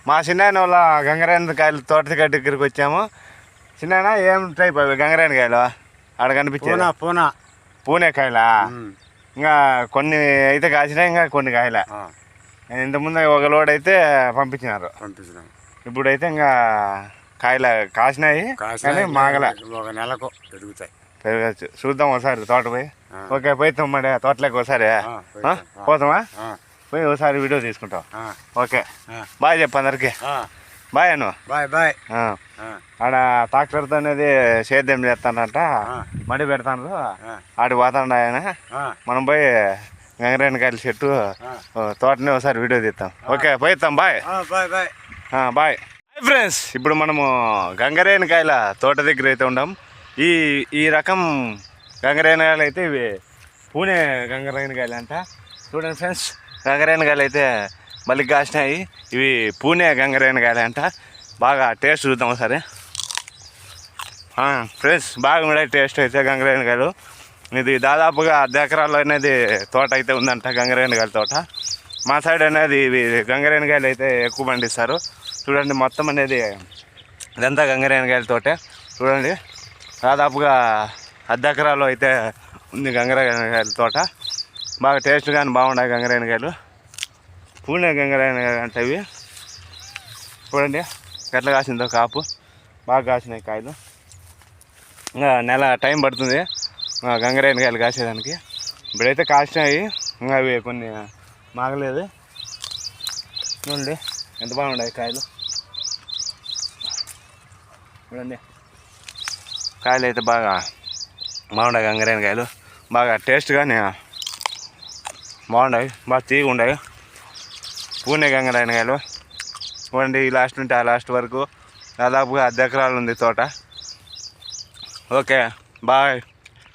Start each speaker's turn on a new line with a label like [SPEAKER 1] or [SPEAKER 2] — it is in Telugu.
[SPEAKER 1] మా చిన్నాయన వాళ్ళ గంగరేణ కాయలు తోట దగ్గరికి వచ్చాము. చిన్నాయన ఏం టైప్ అవి గంగరేణ కాయలు ఆడ కనిపించాయి? పూణే కాయలా? ఇంకా కొన్ని అయితే కాసినాయి, ఇంకా కొన్ని కాయలే. ఇంతకుముందు ఒక లోడ్ అయితే పంపించినారు. ఇప్పుడైతే ఇంకా కాయలు కాసినాయి కానీ మాగలే.
[SPEAKER 2] ఒక నెలకు
[SPEAKER 1] పెరగచ్చు. చూద్దాం ఒకసారి తోట పోయి. ఓకే పోయిస్తాం మరి తోటలోకి ఒకసారి. పోతామా? పోయి ఒకసారి వీడియో తీసుకుంటాం. ఓకే బాయ్ చెప్పు అందరికి. బాయ్ అను.
[SPEAKER 2] బాయ్.
[SPEAKER 1] ఆడ ట్రాక్టర్తో అనేది సేద్యం చేస్తానంట, మడి పెడతాను. ఆడికి పోతాడు ఆయన. మనం పోయి గంగరేణకాయల చెట్టు తోటని ఒకసారి వీడియో తీస్తాం. ఓకే పోయిస్తాం. Bye bye friends. ఇప్పుడు మనము గంగరేణకాయల తోట దగ్గర అయితే ఉన్నాం. ఈ రకం గంగరేణకాయలు అయితే ఇవి పూణే గంగరేణకాయలు అంట. చూడండి ఫ్రెండ్స్, గంగరేణకాయలు అయితే మళ్ళీ కాసినాయి. ఇవి పూణే గంగరేణకాయలు అంట. బాగా టేస్ట్ చూద్దాం ఒకసారి ఫ్రెండ్స్. బాగా ఉండే టేస్ట్ అయితే గంగరేణకాయలు. ఇది దాదాపుగా 10 ఎకరాల్లో అనేది తోట అయితే ఉందంట, గంగరేణకాయల తోట. మా సైడ్ అనేది ఇవి గంగరేణకాయలు అయితే ఎక్కువ పండిస్తారు. చూడండి మొత్తం అనేది ఇదంతా గంగరేణకాయల తోటే. చూడండి దాదాపుగా 10 ఎకరాల్లో అయితే ఉంది గంగరేణకాయల తోట. బాగా టేస్ట్ కానీ బాగున్నాయి గంగరేణకాయలు. పూణే గంగరేణకాయలు అంటే ఇవి. చూడండి ఎట్లా కాసిందో కాపు. బాగా కాసినాయి కాయలు. ఇంకా నెల టైం పడుతుంది గంగరేణకాయలు కాసేదానికి. ఇప్పుడైతే కాసినాయి, ఇంకా అవి కొన్ని మాగలేదు. చూడండి ఎంత బాగున్నాయి కాయలు. చూడండి కాయలు అయితే బాగా బాగున్నాయి గంగరేణకాయలు. బాగా టేస్ట్ కానీ బాగున్నాయి, బాగా తీగ ఉన్నాయి పూణే గంగరేణకాయలు. చూడండి ఈ లాస్ట్ నుండి ఆ లాస్ట్ వరకు దాదాపుగా 10 ఎకరాలు ఉంది తోట. Okay bye.